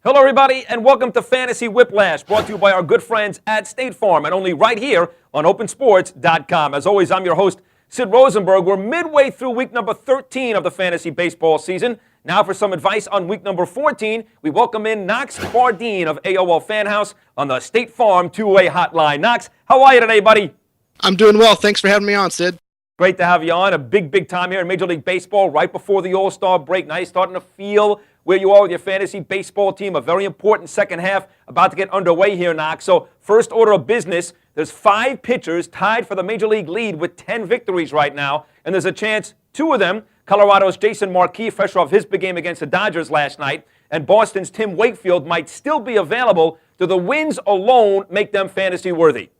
Hello, everybody, and welcome to Fantasy Whiplash, brought to you by our good friends at State Farm, and only right here on OpenSports.com. As always, I'm your host, Sid Rosenberg. We're midway through week number 13 of the fantasy baseball season. Now for some advice on week number 14, we welcome in Knox Bardeen of AOL FanHouse on the State Farm two-way hotline. Knox, how are you today, buddy? I'm doing well. Thanks for having me on, Sid. Great to have you on. A big time here in Major League Baseball right before the All-Star break. Now you're starting to feel where you are with your fantasy baseball team. A very important second half about to get underway here, Knox. So first order of business, there's 5 pitchers tied for the Major League lead with 10 victories right now. And there's a chance 2 of them, Colorado's Jason Marquis, fresh off his big game against the Dodgers last night, and Boston's Tim Wakefield might still be available. Do the wins alone make them fantasy worthy?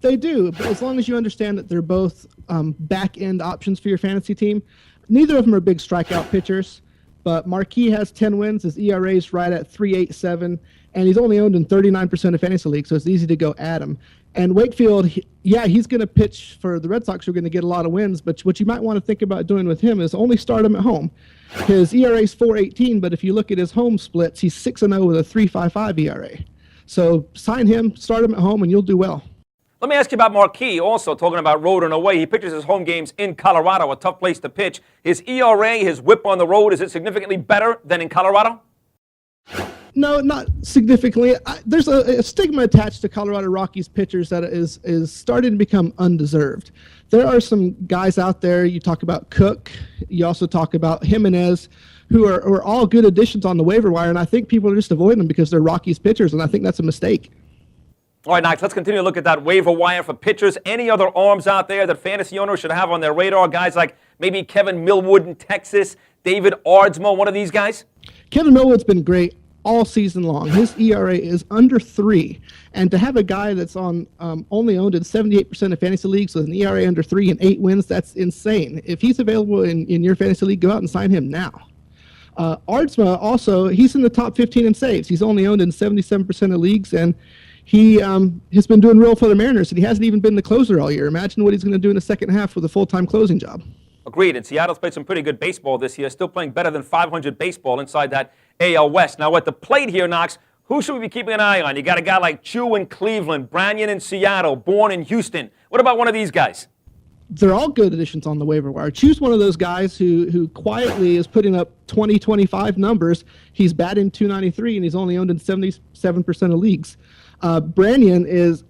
They do, but as long as you understand that they're both back-end options for your fantasy team. Neither of them are big strikeout pitchers, but Marquis has 10 wins. His ERA is right at 3.87, and he's only owned in 39% of fantasy leagues, so it's easy to go at him. And Wakefield, he's going to pitch for the Red Sox, who are going to get a lot of wins, but what you might want to think about doing with him is only start him at home. His ERA is 4.18, but if you look at his home splits, he's 6-0 with a 3.55 ERA. So sign him, start him at home, and you'll do well. Let me ask you about Marquis also, talking about road and away. He pitches his home games in Colorado, a tough place to pitch. His ERA, his whip on the road, is it significantly better than in Colorado? No, not significantly. There's a stigma attached to Colorado Rockies pitchers that is starting to become undeserved. There are some guys out there, you talk about Cook, you also talk about Jimenez, who are all good additions on the waiver wire, and I think people are just avoiding them because they're Rockies pitchers, and I think that's a mistake. All right, Knox, let's continue to look at that waiver wire for pitchers. Any other arms out there that fantasy owners should have on their radar? Guys like maybe Kevin Millwood in Texas, David Ardsmo, one of these guys? Kevin Millwood's been great all season long. His ERA is under 3. And to have a guy that's on only owned in 78% of fantasy leagues with an ERA under 3 and 8 wins, that's insane. If he's available in your fantasy league, go out and sign him now. Ardsma also, he's in the top 15 in saves. He's only owned in 77% of leagues, and he has been doing real for the Mariners, and he hasn't even been the closer all year. Imagine what he's going to do in the second half with a full-time closing job. Agreed. And Seattle's played some pretty good baseball this year, still playing better than 500 baseball inside that AL West. Now, at the plate here, Knox, who should we be keeping an eye on? You got a guy like Chu in Cleveland, Branyan in Seattle, Bourne in Houston. What about one of these guys? They're all good additions on the waiver wire. Chu's one of those guys who quietly is putting up 20, 25 numbers. He's batting .293, and he's only owned in 77% of leagues. Branyan's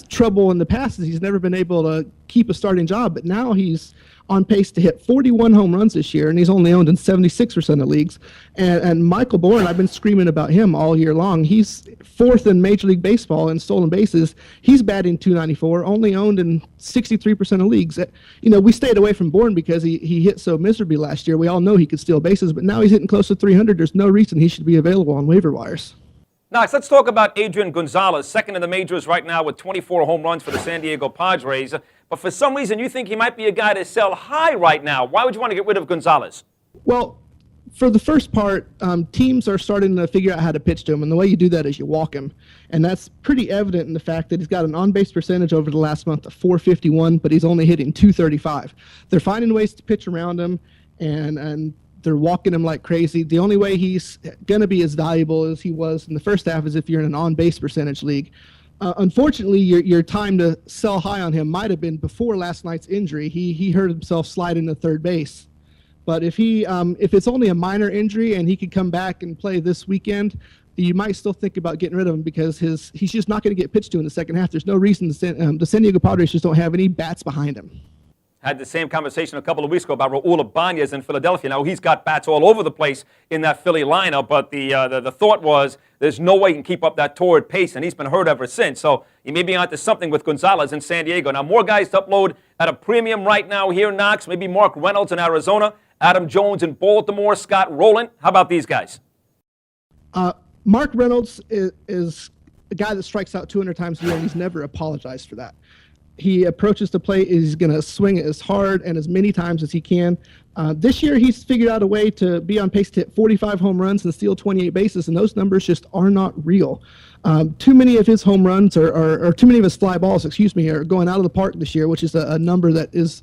trouble in the past is he's never been able to keep a starting job, but now he's on pace to hit 41 home runs this year, and he's only owned in 76% of leagues. And Michael Bourne, I've been screaming about him all year long. He's 4th in Major League Baseball in stolen bases. He's batting .294, only owned in 63% of leagues. We stayed away from Bourne because he hit so miserably last year. We all know he could steal bases, but now he's hitting close to 300. There's no reason he should be available on waiver wires. Knox, let's talk about Adrian Gonzalez, second in the majors right now with 24 home runs for the San Diego Padres. But for some reason, you think he might be a guy to sell high right now. Why would you want to get rid of Gonzalez? Well, for the first part, teams are starting to figure out how to pitch to him, and the way you do that is you walk him. And that's pretty evident in the fact that he's got an on-base percentage over the last month of .451, but he's only hitting .235. They're finding ways to pitch around him, and they're walking him like crazy. The only way he's going to be as valuable as he was in the first half is if you're in an on-base percentage league. Unfortunately, your time to sell high on him might have been before last night's injury. He hurt himself sliding to third base. But if it's only a minor injury and he could come back and play this weekend, you might still think about getting rid of him because he's just not going to get pitched to in the second half. There's no reason the San Diego Padres just don't have any bats behind him. Had the same conversation a couple of weeks ago about Raul Ibanez in Philadelphia. Now, he's got bats all over the place in that Philly lineup, but the thought was there's no way he can keep up that torrid pace, and he's been hurt ever since. So he may be onto something with Gonzalez in San Diego. Now, more guys to upload at a premium right now here, Knox. Maybe Mark Reynolds in Arizona, Adam Jones in Baltimore, Scott Rowland. How about these guys? Mark Reynolds is a guy that strikes out 200 times a year, and he's never apologized for that. He approaches the plate, he's going to swing it as hard and as many times as he can. This year, he's figured out a way to be on pace to hit 45 home runs and steal 28 bases, and those numbers just are not real. Too many of his home runs, or too many of his fly balls, are going out of the park this year, which is a number that is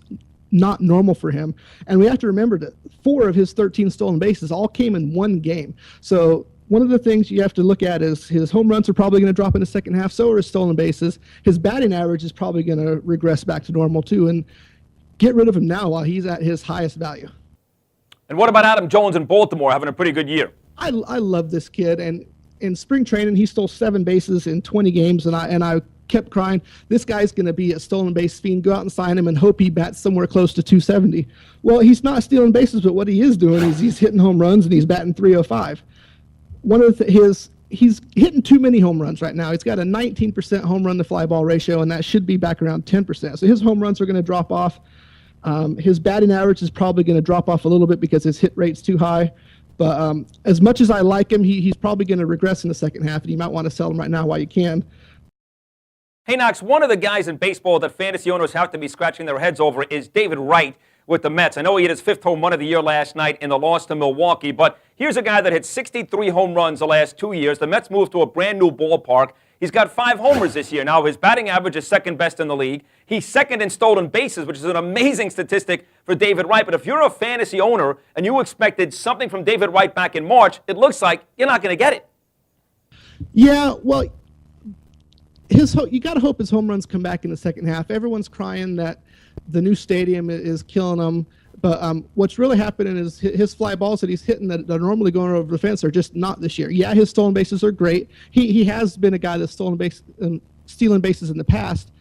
not normal for him. And we have to remember that 4 of his 13 stolen bases all came in one game. So one of the things you have to look at is his home runs are probably going to drop in the second half. So are his stolen bases. His batting average is probably going to regress back to normal too. And get rid of him now while he's at his highest value. And what about Adam Jones in Baltimore having a pretty good year? I love this kid. And in spring training, he stole 7 bases in 20 games. And I kept crying, this guy's going to be a stolen base fiend. Go out and sign him and hope he bats somewhere close to 270. Well, he's not stealing bases, but what he is doing is he's hitting home runs and he's batting 305. One of he's hitting too many home runs right now. He's got a 19% home run to fly ball ratio, and that should be back around 10%. So his home runs are going to drop off. His batting average is probably going to drop off a little bit because his hit rate's too high. But as much as I like him, he's probably going to regress in the second half, and you might want to sell him right now while you can. Hey, Knox, one of the guys in baseball that fantasy owners have to be scratching their heads over is David Wright with the Mets. I know he hit his 5th home run of the year last night in the loss to Milwaukee, but here's a guy that hit 63 home runs the last 2 years. The Mets moved to a brand-new ballpark. He's got 5 homers this year. Now, his batting average is second best in the league. He's second in stolen bases, which is an amazing statistic for David Wright. But if you're a fantasy owner and you expected something from David Wright back in March, it looks like you're not going to get it. Yeah, well, you got to hope his home runs come back in the second half. Everyone's crying that the new stadium is killing him. But what's really happening is his fly balls that he's hitting that are normally going over the fence are just not this year. Yeah, his stolen bases are great. He has been a guy that's stealing bases in the past.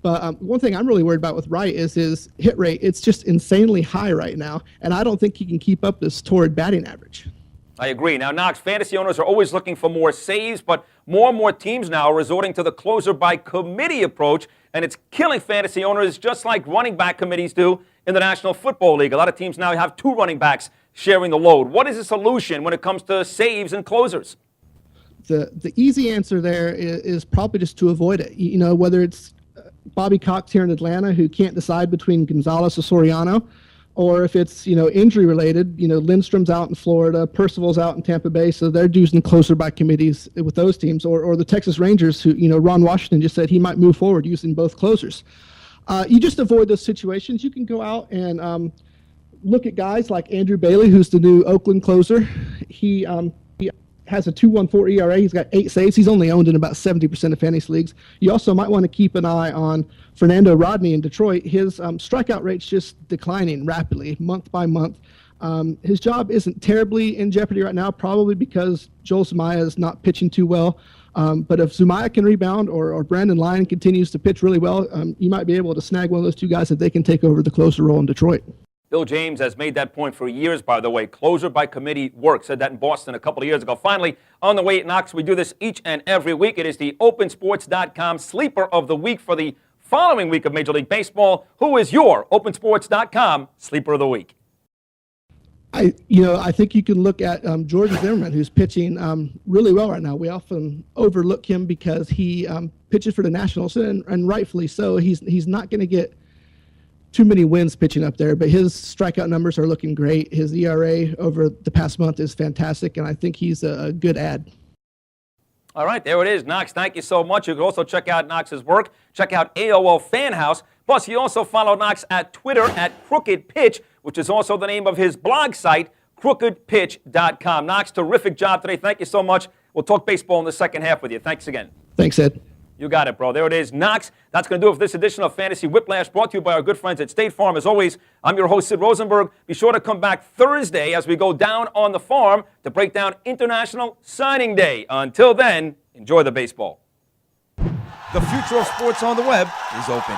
But one thing I'm really worried about with Wright is his hit rate. It's just insanely high right now, and I don't think he can keep up this torrid batting average. I agree. Now, Knox, fantasy owners are always looking for more saves, but more and more teams now are resorting to the closer by committee approach, and it's killing fantasy owners just like running back committees do in the National Football League. A lot of teams now have 2 running backs sharing the load. What is the solution when it comes to saves and closers? The easy answer there is probably just to avoid it. You know, whether it's Bobby Cox here in Atlanta who can't decide between Gonzalez or Soriano, or if it's, injury related, Lindstrom's out in Florida, Percival's out in Tampa Bay, so they're using closer by committees with those teams, or the Texas Rangers who, Ron Washington just said he might move forward using both closers. You just avoid those situations. You can go out and look at guys like Andrew Bailey, who's the new Oakland closer. He has a 2.14 ERA. He's got 8 saves. He's only owned in about 70% of fantasy leagues. You also might want to keep an eye on Fernando Rodney in Detroit. His strikeout rate's just declining rapidly, month by month. His job isn't terribly in jeopardy right now, probably because Joel Zumaya is not pitching too well. But if Zumaya can rebound or Brandon Lyon continues to pitch really well, you might be able to snag one of those 2 guys that they can take over the closer role in Detroit. Bill James has made that point for years, by the way. Closer by committee works. Said that in Boston a couple of years ago. Finally, on the way at Knox, we do this each and every week. It is the OpenSports.com Sleeper of the Week for the following week of Major League Baseball. Who is your OpenSports.com Sleeper of the Week? I think you can look at Jordan Zimmerman, who's pitching really well right now. We often overlook him because he pitches for the Nationals, and rightfully so. He's not going to get too many wins pitching up there, but his strikeout numbers are looking great. His ERA over the past month is fantastic, and I think he's a good add. All right, there it is. Knox, thank you so much. You can also check out Knox's work. Check out AOL FanHouse. Plus, you also follow Knox at Twitter at Crooked Pitch, which is also the name of his blog site, crookedpitch.com. Knox, terrific job today. Thank you so much. We'll talk baseball in the second half with you. Thanks again. Thanks, Ed. You got it, bro. There it is. Knox, that's going to do it for this edition of Fantasy Whiplash, brought to you by our good friends at State Farm. As always, I'm your host, Sid Rosenberg. Be sure to come back Thursday as we go down on the farm to break down International Signing Day. Until then, enjoy the baseball. The future of sports on the web is open.